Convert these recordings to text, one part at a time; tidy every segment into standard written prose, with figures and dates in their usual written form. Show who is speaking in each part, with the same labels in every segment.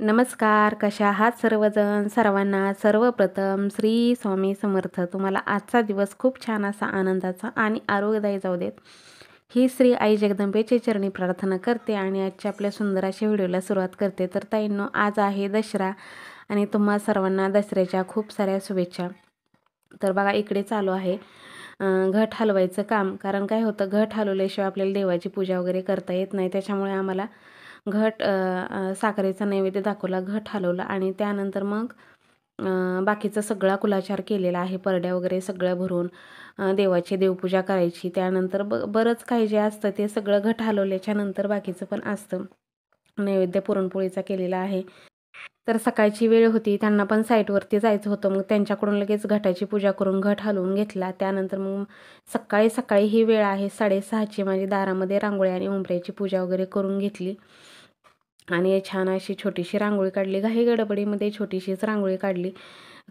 Speaker 1: नमस्कार, कशा आहात सर्वजण? सर्वांना सर्वप्रथम श्री स्वामी समर्थ. तुम्हाला आजचा दिवस खूप छान असा आनंदाचा आणि आरोग्यदायी जाऊ देत, ही श्री आई जगदंबेची चरणी प्रार्थना करते आणि आजच्या आपल्या सुंदर अशा व्हिडिओला सुरुवात करते. तर ताईंनो, आज आहे दसरा आणि तुम्हा सर्वांना दसऱ्याच्या खूप साऱ्या शुभेच्छा. तर बघा, इकडे चालू आहे घट हलवायचं काम. कारण काय होतं, घट हलवल्याशिवाय आपल्याला देवाची पूजा वगैरे करता येत नाही. त्याच्यामुळे आम्हाला घट साखरेचा नैवेद्य दाखवला, घट हलवला आणि त्यानंतर मग बाकीचा सगळा कुलाचार केलेला आहे. परड्या वगैरे सगळं भरून देवाची देवपूजा करायची. त्यानंतर बरंच काही जे असतं ते सगळं घट हलवल्याच्या नंतर बाकीचं पण असतं. नैवेद्य पुरणपोळीचा केलेला आहे. तर सकाळची वेळ होती, त्यांना पण साईटवरती जायचं होतं. मग त्यांच्याकडून लगेच घटाची पूजा करून घट हलवून घेतला. त्यानंतर मग सकाळी ही वेळ आहे 6:30ची. माझी दारामध्ये रांगोळी आणि उंबऱ्याची पूजा वगैरे करून घेतली आणि छान अशी छोटीशी रांगोळी काढली. घाई गडबडीमध्ये छोटीशीच रांगोळी काढली.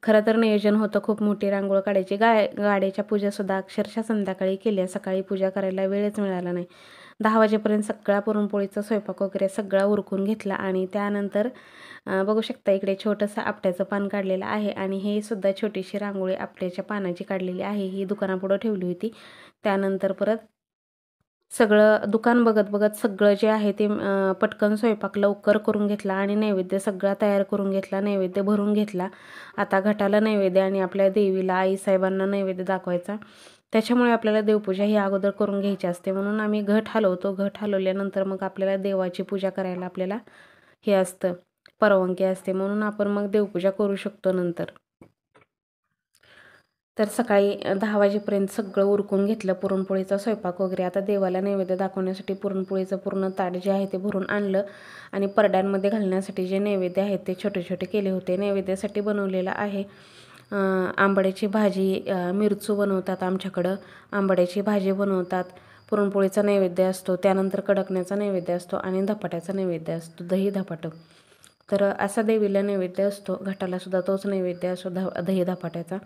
Speaker 1: खरं तर नियोजन होतं खूप मोठी रांगोळी काढायची. गाड्याच्या पूजासुद्धा अक्षरशः संध्याकाळी केल्या. सकाळी पूजा करायला वेळच मिळाला नाही. 10 वाजेपर्यंत सगळा पुरणपोळीचा स्वयंपाक वगैरे सगळा उरकून घेतला आणि त्यानंतर बघू शकता इकडे छोटंसं आपट्याचं पान काढलेलं आहे आणि हे सुद्धा छोटीशी रांगोळी आपट्याच्या पानाची काढलेली आहे. ही दुकानापुढं ठेवली होती. त्यानंतर परत सगळं दुकान बघत बघत सगळं जे आहे ते पटकन स्वयंपाक लवकर करून घेतला आणि नैवेद्य सगळा तयार करून घेतला. नैवेद्य भरून घेतला. आता घटाला नैवेद्य आणि आपल्या देवीला आईसाहेबांना नैवेद्य दाखवायचा. त्याच्यामुळे आपल्याला देवपूजा ही अगोदर करून घ्यायची असते. म्हणून आम्ही घट हलवतो. घट हलवल्यानंतर मग आपल्याला देवाची पूजा करायला आपल्याला हे असतं, परवानगी असते. म्हणून आपण मग देवपूजा करू शकतो नंतर. तर सकाळी 10 वाजेपर्यंत सगळं उरकून घेतलं. पुरणपोळीचा स्वयंपाक वगैरे. आता देवाला नैवेद्य दाखवण्यासाठी पुरणपोळीचं पूर्ण ताट जे आहे ते भरून आणलं आणि परड्यांमध्ये घालण्यासाठी जे नैवेद्य आहेत ते छोटे छोटे केले होते. नैवेद्यासाठी बनवलेलं आहे आंबाड्याची भाजी, मिरचू बनवतात आमच्याकडं, आंबाड्याची भाजी बनवतात, पुरणपोळीचा नैवेद्य असतो, त्यानंतर कडकण्याचा नैवेद्य असतो आणि धपाट्याचा नैवेद्य असतो, दही धपाटं. तर असा देवीला नैवेद्य असतो. घटालासुद्धा तोच नैवेद्य असतो दही धपाट्याचा.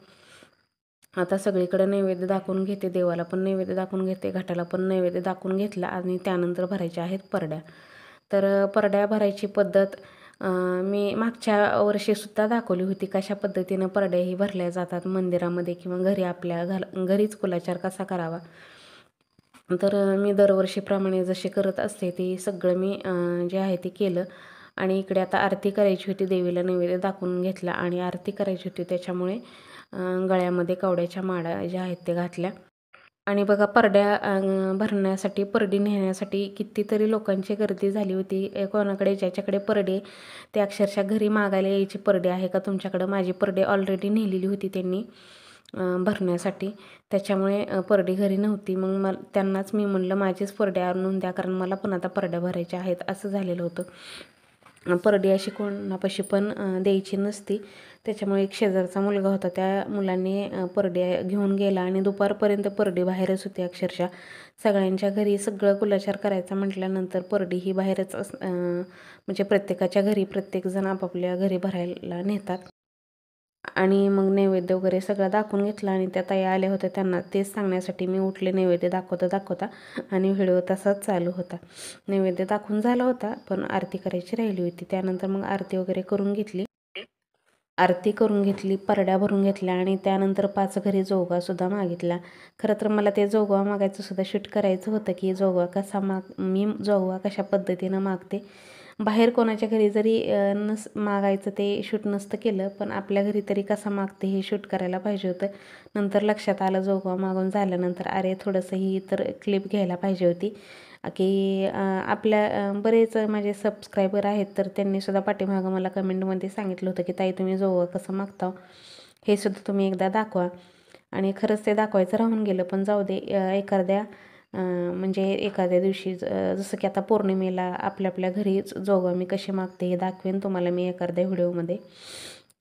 Speaker 1: आता सगळीकडे नैवेद्य दाखवून घेते. देवाला पण नैवेद्य दाखवून घेते, घटाला पण नैवेद्य दाखवून घेतला आणि त्यानंतर भरायच्या आहेत परड्या. तर परड्या भरायची पद्धत मी मागच्या वर्षीसुद्धा दाखवली होती. कशा पद्धतीनं परड्याही भरल्या जातात मंदिरामध्ये किंवा घरी आपल्या घरीच कुलाचार कसा करावा. तर मी दरवर्षीप्रमाणे जसे करत असते ते सगळं मी जे आहे ते केलं आणि इकडे आता आरती करायची होती. देवीला नैवेद्य दाखवून घेतला आणि आरती करायची होती. त्याच्यामुळे गळ्यामध्ये कवड्याच्या माळा ज्या आहेत ते घातल्या आणि बघा परड्या भरण्यासाठी, परडी नेण्यासाठी कितीतरी लोकांची गर्दी झाली होती. कोणाकडे ज्याच्याकडे परडे ते अक्षरशः घरी मागायला यायची, परडे आहे का तुमच्याकडं. माझी परडे ऑलरेडी नेलेली होती त्यांनी भरण्यासाठी. त्याच्यामुळे परडी घरी नव्हती. मग त्यांनाच मी म्हणलं माझीच परडे आणून द्या, कारण मला पण आता परड्या भरायच्या आहेत, असं झालेलं होतं. परडी अशी कोणापाशी पण द्यायची नसती. त्याच्यामुळे एक शेजारचा मुलगा होता, त्या मुलांनी परडी घेऊन गेला आणि दुपारपर्यंत परडी बाहेरच होती अक्षरशः. सगळ्यांच्या घरी सगळं कुलाचार करायचा म्हटल्यानंतर परडी ही बाहेरच म्हणजे प्रत्येकाच्या घरी प्रत्येकजण आपापल्या घरी भरायला नेतात. आणि मग नैवेद्य वगैरे सगळं दाखवून घेतला आणि त्या ताई आल्या होत्या, त्यांना तेच सांगण्यासाठी मी उठले नैवेद्य दाखवता आणि व्हिडिओ तसाच चालू होता. नैवेद्य दाखवून झाला होता पण आरती करायची राहिली होती. त्यानंतर मग आरती वगैरे करून घेतली. परड्या भरून घेतल्या आणि त्यानंतर 5 घरी जोगवासुद्धा मागितला. खरं तर मला ते जोगवा मागायचं सुद्धा शूट करायचं होतं की जोगवा कसा मी जोगवा कशा पद्धतीनं मागते. बाहेर कोणाच्या घरी जरी मागायचं ते शूट नसतं केलं, पण आपल्या घरी तरी कसा मागते हे शूट करायला पाहिजे होतं. नंतर लक्षात आलं जोगवा मागून झाल्यानंतर, अरे थोडंसं ही तर क्लिप घ्यायला पाहिजे होती की आपल्या बरेच माझे सबस्क्रायबर आहेत, तर त्यांनीसुद्धा पाठीमागं मला कमेंटमध्ये सांगितलं होतं की ताई तुम्ही जोगवा कसं मागता हे सुद्धा तुम्ही एकदा दाखवा. आणि खरंच ते दाखवायचं राहून गेलं, पण जाऊ दे. एखाद्या दिवशी जसं की आता पौर्णिमेला आपल्या घरीच जोगवा मी कशी मागते हे दाखवेन तुम्हाला मी एखाद्या व्हिडिओमध्ये.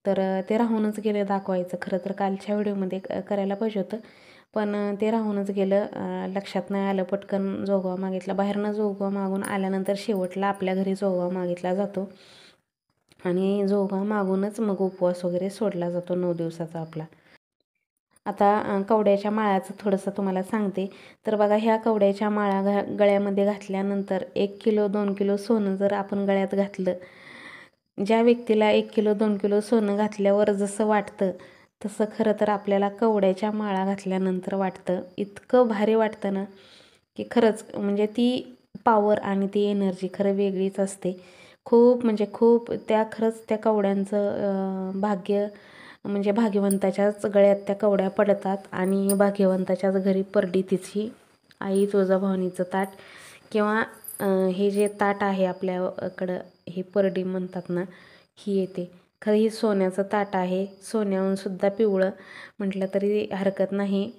Speaker 1: तर ते राहूनच गेलं दाखवायचं. खरं तर कालच्या व्हिडिओमध्ये करायला पाहिजे होतं, पण ते राहूनच गेलं. लक्षात नाही आलं. पटकन जोगवा मागितला. बाहेरनं जोगवा मागून आल्यानंतर शेवटला आपल्या घरी जोगवा मागितला जातो आणि जोगवा मागूनच मग उपवास वगैरे सोडला जातो 9 दिवसाचा आपला. आता कवड्याच्या माळाचं थोडंसं तुम्हाला सांगते. तर बघा, ह्या कवड्याच्या माळा गळ्यामध्ये घातल्यानंतर 1 किलो 2 किलो सोनं जर आपण गळ्यात घातलं ज्या व्यक्तीला 1 किलो 2 किलो सोनं घातल्यावर जसं वाटतं तसं खरं तर आपल्याला कवड्याच्या माळा घातल्यानंतर वाटतं. इतकं भारी वाटतं ना की खरंच म्हणजे ती पॉवर आणि ती एनर्जी खरं वेगळीच असते. खूप म्हणजे खूप त्या खरंच त्या कवड्यांचं भाग्य म्हणजे भाग्यवंताच्याच गळ्यात त्या कवड्या पडतात आणि भाग्यवंताच्याच घरी परडी तिची आई तुळजाभवानीचं ताट किंवा हे जे ताट आहे आपल्याकडं हे परडी म्हणतात ना, ही येते. खरं ही सोन्याचं ताट आहे. सोन्याहून सुद्धा पिवळं म्हटलं तरी हरकत नाही.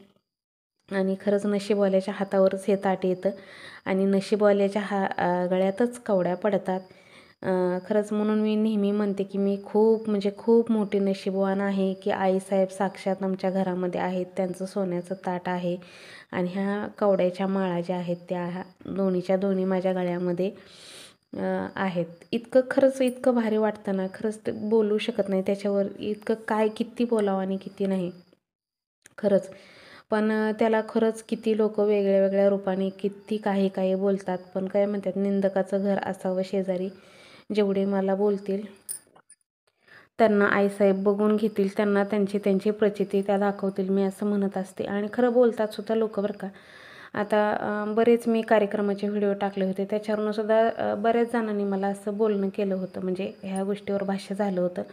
Speaker 1: आणि खरंच नशीबवाल्याच्या हातावरच हे ताट येतं आणि नशीबवाल्याच्या गळ्यातच कवड्या पडतात. खरंच म्हणून मी नेहमी म्हणते की मी खूप म्हणजे खूप मोठी नशीबवान आहे की आईसाहेब साक्षात आमच्या घरामध्ये आहेत. त्यांचं सोन्याचं ताट आहे आणि ह्या कवड्याच्या माळा ज्या आहेत त्या दोन्हीच्या दोन्ही माझ्या गळ्यामध्ये आहेत. इतकं खरंच इतकं भारी वाटतं ना, खरंच ते बोलू शकत नाही त्याच्यावर. इतकं काय किती बोलावं आणि किती नाही खरंच. पण त्याला खरंच किती लोक वेगळ्या वेगळ्या रूपाने किती काही काही बोलतात. पण काय म्हणतात, निंदकाचं घर असावं शेजारी. जेवढे मला बोलतील त्यांना आईसाहेब बघून घेतील, त्यांना त्यांची त्यांची प्रचिती त्या दाखवतील, मी असं म्हणत असते. आणि खरं बोलतात सुद्धा लोक बरं का. आता बरेच मी कार्यक्रमाचे व्हिडिओ टाकले होते, त्याच्यावरून सुद्धा बऱ्याच जणांनी मला असं बोलणं केलं होतं, म्हणजे ह्या गोष्टीवर भाष्य झालं होतं.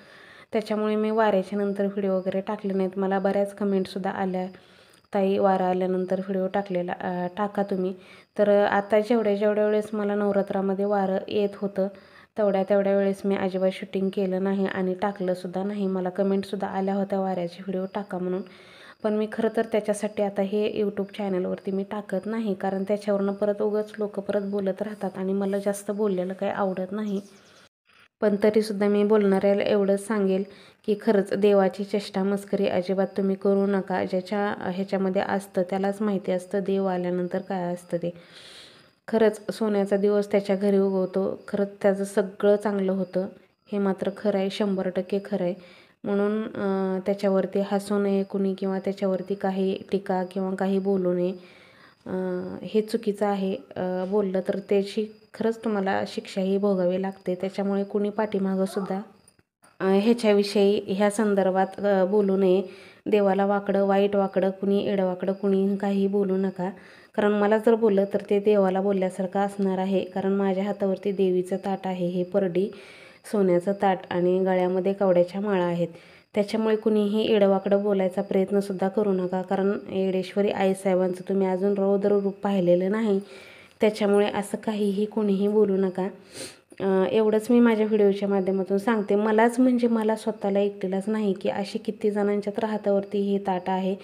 Speaker 1: त्याच्यामुळे मी वाऱ्याच्या नंतर व्हिडिओ वगैरे टाकले नाहीत. मला बऱ्याच कमेंटसुद्धा आल्या, ताई वारा आल्यानंतर व्हिडिओ टाका तुम्ही. तर आता जेवढ्या वेळेस मला नवरात्रामध्ये वारं येत होतं तेवढ्या वेळेस मी अजिबात शूटिंग केलं नाही आणि टाकलंसुद्धा नाही. मला कमेंटसुद्धा आल्या होत्या वाऱ्याचे व्हिडिओ टाका म्हणून. पण मी खरं तर त्याच्यासाठी आता हे यूट्यूब चॅनलवरती मी टाकत नाही, कारण त्याच्यावरनं परत उगाच लोक परत बोलत राहतात आणि मला जास्त बोललेलं काही आवडत नाही. पण तरीसुद्धा मी बोलणाऱ्याला एवढंच सांगेल की खरंच देवाची चेष्टा मस्करी अजिबात तुम्ही करू नका. ज्याच्या ह्याच्यामध्ये असतं त्यालाच माहिती असतं देव आल्यानंतर काय असतं ते. खरंच सोन्याचा दिवस त्याच्या घरी उगवतो. खरंच त्याचं सगळं चांगलं होतं, हे मात्र खरं आहे, 100% खरं आहे. म्हणून त्याच्यावरती हसू नये कुणी किंवा त्याच्यावरती काही टीका किंवा काही बोलू नये. हे चुकीचं आहे. बोललं तर त्याची खरंच तुम्हाला शिक्षाही भोगावी लागते. त्याच्यामुळे कुणी पाठीमागंसुद्धा ह्याच्याविषयी ह्या संदर्भात बोलू नये. देवाला वाकडं वाईट वाकडं कुणी एडवाकडं कुणी काही बोलू नका. कारण मला जर बोललं तर ते देवाला बोलल्यासारखं असणार आहे. कारण माझ्या हातावरती देवीचं ताट आहे, हे परडी सोन्याचं ताट आणि गळ्यामध्ये कवड्याच्या माळा आहेत. त्याच्यामुळे कुणीही एडवाकडं बोलायचा प्रयत्नसुद्धा करू नका. कारण येडेश्वरी आईसाहेबांचं तुम्ही अजून रौद्र रूप पाहिलेलं नाही, त्याच्यामुळे असं काहीही कुणीही बोलू नका. एवढंच मी माझ्या व्हिडिओच्या माध्यमातून सांगते. मलाच म्हणजे मला स्वतःला एकटीलाच नाही की अशी किती जणांच्या तर हातावरती हे ताट आहे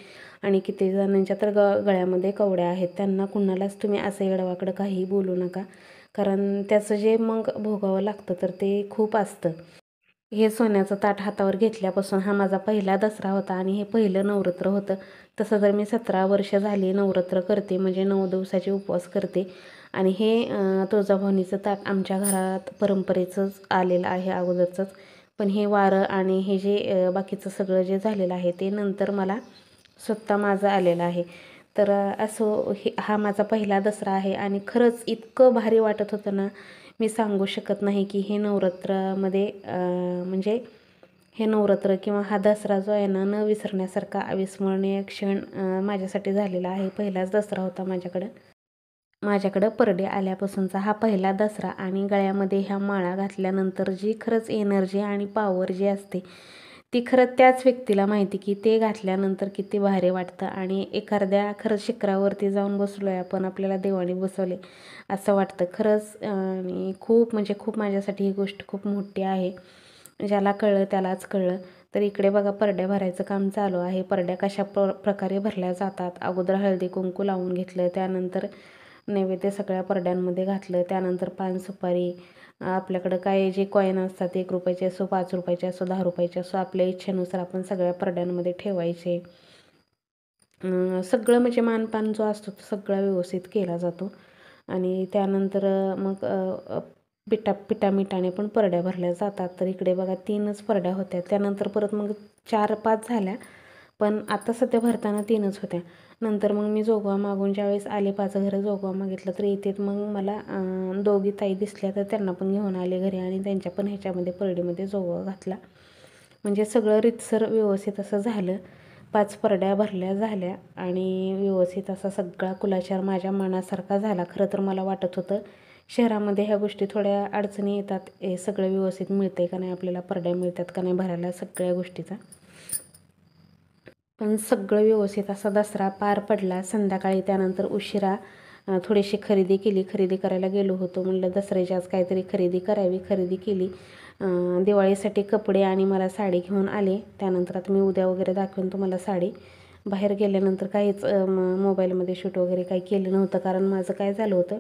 Speaker 1: आणि किती जणांच्या तर गळ्यामध्ये कवड्या आहेत. त्यांना कुणालाच तुम्ही असं एडवाकडं काहीही बोलू नका, कारण त्याचं जे मग भोगावं लागतं तर ते खूप असतं. हे सोन्याचं ताट हातावर घेतल्यापासून हा माझा पहिला दसरा होता आणि हे पहिलं नवरात्र होतं. तसं तर मी 17 वर्ष झाली नवरात्र करते, म्हणजे 9 दिवसाचे उपवास करते. आणि हे तुळजाभवानीचं ताट आमच्या घरात परंपरेचंच आलेलं आहे अगोदरचंच. पण हे वारं आणि हे जे बाकीचं सगळं जे झालेलं आहे ते नंतर मला स्वतः माझं आलेलं आहे. तर असो हा माझा पहिला दसरा आहे आणि खरंच इतकं भारी वाटत होतं ना, मी सांगू शकत नाही की हे नवरात्रामध्ये म्हणजे हे नवरात्र किंवा हा दसरा जो आहे ना, न विसरण्यासारखा अविस्मरणीय क्षण माझ्यासाठी झालेला आहे. पहिलाच दसरा होता माझ्याकडं परडे आल्यापासूनचा हा पहिला दसरा. आणि गळ्यामध्ये ह्या माळा घातल्यानंतर जी खरंच एनर्जी आणि पॉवर जी असते ती खरंच त्याच व्यक्तीला माहिती की ते घातल्यानंतर किती भारी वाटतं. आणि एखाद्या खरंच शिखरावरती जाऊन बसलो आहे आपण, आपल्याला देवाने बसवले असं वाटतं खरंच. आणि खूप म्हणजे खूप माझ्यासाठी ही गोष्ट खूप मोठी आहे. ज्याला कळलं त्यालाच कळलं. तर इकडे बघा परड्या भरायचं काम चालू आहे. परड्या कशा प्रकारे भरल्या जातात, अगोदर हळदी कुंकू लावून घेतलं, त्यानंतर नैवेद्य सगळ्या परड्यांमध्ये घातलं, त्यानंतर पान सुपारी, आपल्याकडं काय जे कॉईन असतात 1 रुपयाचे असो, 5 रुपयाचे असो, 10 रुपयाचे असो, आपल्या इच्छेनुसार आपण सगळ्या परड्यांमध्ये ठेवायचे. सगळं म्हणजे मानपान जो असतो तो सगळा व्यवस्थित केला जातो. आणि त्यानंतर मग पिठामिठाने पण परड्या भरल्या जातात. तर इकडे बघा 3च परड्या होत्या. त्यानंतर परत मग 4-5 झाल्या, पण आता सध्या भरताना 3च होत्या. नंतर मग मी जोगवा मागून ज्यावेळेस आले 5 घरं जोगवा मागितलं तर इथे मग मला 2 ताई दिसल्या तर त्यांना पण घेऊन आले घरी आणि त्यांच्या पण ह्याच्यामध्ये परडीमध्ये जोगवा घातला. म्हणजे सगळं रीतसर व्यवस्थित असं झालं. 5 परड्या भरल्या झाल्या आणि व्यवस्थित असा सगळा कुलाचार माझ्या मनासारखा झाला. खरं तर मला वाटत होतं शहरामध्ये ह्या गोष्टी थोड्या अडचणी येतात, हे सगळं व्यवस्थित मिळतंय का नाही, आपल्याला परड्या मिळतात का नाही भरायला सगळ्या गोष्टीचा. पण सगळं व्यवस्थित असा दसरा पार पडला. संध्याकाळी त्यानंतर उशिरा थोडीशी खरेदी केली. खरेदी करायला गेलो होतो, म्हणलं दसऱ्याची आज काहीतरी खरेदी करावी. खरेदी केली. दिवाळीसाठी कपडे आणि मला साडी घेऊन आले. त्यानंतर आता मी उद्या वगैरे दाखवेन तुम्हाला साडी. बाहेर गेल्यानंतर काहीच मोबाईलमध्ये शूट वगैरे काही केलं नव्हतं, कारण माझं काय झालं होतं,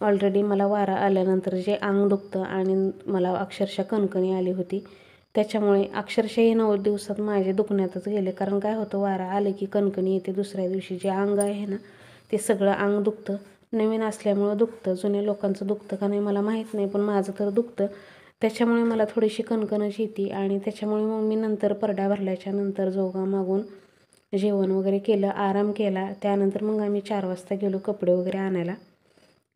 Speaker 1: ऑलरेडी मला वारा आल्यानंतर जे अंग दुखतं आणि मला अक्षरशः कणकणी आली होती. त्याच्यामुळे अक्षरशः 9 दिवसात माझे दुखण्यातच गेले. कारण काय होतं, वारा आलं की कणकणी येते. दुसऱ्या दिवशी जे अंग आहे ना ते सगळं अंग दुखतं. नवीन असल्यामुळं दुखतं. जुन्या लोकांचं दुखतं का नाही मला माहीत नाही, पण माझं तर दुखतं. त्याच्यामुळे मला थोडीशी कणकणच येते आणि त्याच्यामुळे मग मी नंतर परड्या भरल्याच्या नंतर जोगा मागून जेवण वगैरे केलं, आराम केला. त्यानंतर मग आम्ही 4 वाजता गेलो कपडे वगैरे आणायला.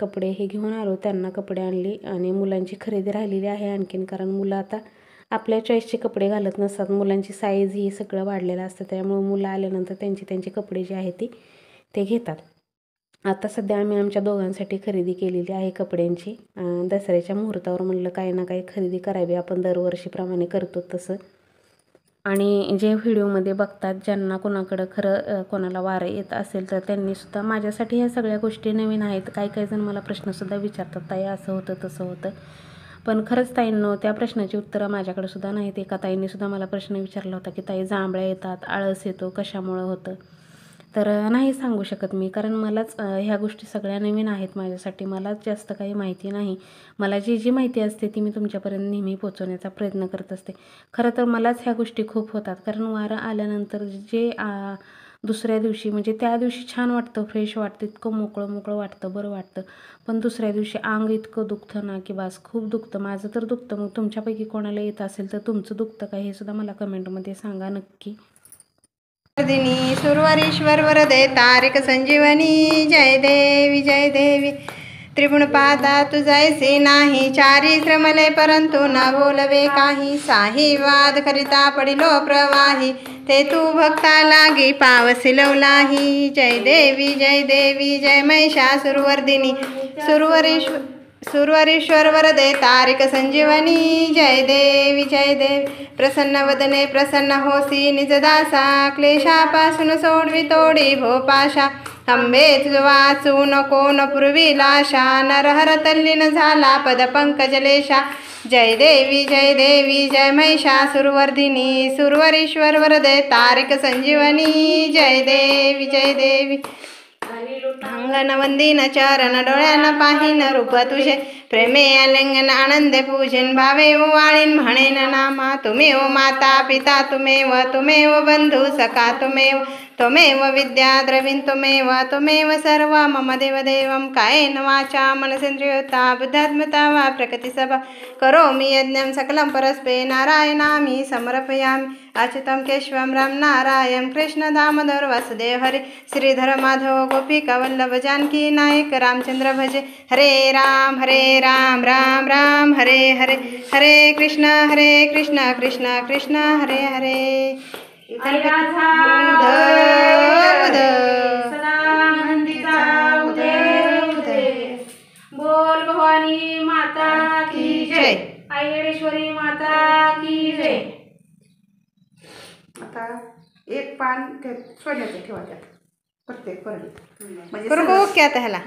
Speaker 1: कपडे हे घेऊन आलो, त्यांना कपडे आणली आणि मुलांची खरेदी राहिलेली आहे आणखीन, कारण मुलं आता आपल्या चॉईसचे कपडे घालत नसतात. मुलांची साईज ही सगळं वाढलेलं असतं, त्यामुळे मुलं आल्यानंतर त्यांचे कपडे जे आहेत ते घेतात. आता सध्या आम्ही आमच्या दोघांसाठी खरेदी केलेली आहे कपड्यांची. दसऱ्याच्या मुहूर्तावर म्हणलं काही ना काही खरेदी करावी, आपण दरवर्षीप्रमाणे करतो तसं. आणि जे व्हिडिओमध्ये बघतात, ज्यांना कोणाकडं खरं कोणाला वारं येत असेल तर त्यांनीसुद्धा माझ्यासाठी ह्या सगळ्या गोष्टी नवीन आहेत. काही जण मला प्रश्नसुद्धा विचारतात, ताई असं होतं तसं होतं. पण खरंच ताईंनो, त्या प्रश्नाची उत्तरं माझ्याकडे सुद्धा नाहीत. एका ताईंनीसुद्धा मला प्रश्न विचारला होता की ताई जांभळ्या येतात, आळस येतो, कशामुळं होतं. तर नाही सांगू शकत मी, कारण मलाच ह्या गोष्टी सगळ्या नवीन आहेत माझ्यासाठी. मलाच जास्त काही माहिती नाही. मला जी माहिती असते ती मी तुमच्यापर्यंत नेहमी पोहोचवण्याचा प्रयत्न करत असते. खरं तर मलाच ह्या गोष्टी खूप होतात, कारण वारं आल्यानंतर जे दुसऱ्या दिवशी म्हणजे त्या दिवशी छान वाटतं, फ्रेश वाटतं, इतकं मोकळं वाटतं, बरं वाटतं. पण दुसऱ्या दिवशी अंग इतकं दुखतं ना की बास, खूप दुखतं. माझं तर दुखतं. मग तुमच्यापैकी कोणाला येत असेल तर तुमचं दुखतं का हे सुद्धा मला कमेंटमध्ये सांगा नक्की.
Speaker 2: सुरवरीश्वर वरदे तारिक संजीवनी, जय देवी त्रिगुणपादा तू जैसे नाही, चारी श्रमले परंतु न बोलवे काही, साही वाद करिता पडिलो प्रवाही, ते तू भक्ता लागी पावसिलवलाही. जय देवी जय महिषासुरवर्दिनी, सुरवरीश्वर वरदे तारिक संजीवनी, जय देवी प्रसन्न वदने प्रसन्न होसी निजदासा, क्लेशापासून सोडवी तोडी भोपाशा, अंबे तुझ वाचू नको न पूर्वीलाशा, नरहर तल्लीन झाला पद पंकजलेशा. जय देवी जय महिषासुरवर्दिनी, सुरवरीश्वर वरदे तारिक संजीवनी, जय देवी अंगन वंदीन चरण डोळ्यानं पाहीन रूप तुझे, प्रेमे आलिंगन आनंदे पूजन, भावे वाळीन म्हणेन नामा. तुमेव माता पिता तुमेव बंधू सखा त्वमेव विद्या द्रविण त्वमेव सर्व मम देवं, कायेन वाचा मनसेन्द्रियोता बुद्धात्मता वा प्रकृती सभा, करोमि यज्ञं सकलं परस्मै नारायणामि समर्पयामि. अच्युतं केशवं राम नारायण कृष्ण दामोदर वासुदेव हरे, श्रीधर माधव गोपिका वल्लभ जानकी नायक रामचंद्र भजे. हरे राम राम राम हरे हरे, हरे कृष्ण कृष्ण कृष्ण हरे हरे.
Speaker 1: बोल भवानी माता की जय, आयडेश्वरी माता की जय.
Speaker 2: आता एक पान सोन्याचं ठेवा त्यात प्रत्येक परडीत, म्हणजे ह्याला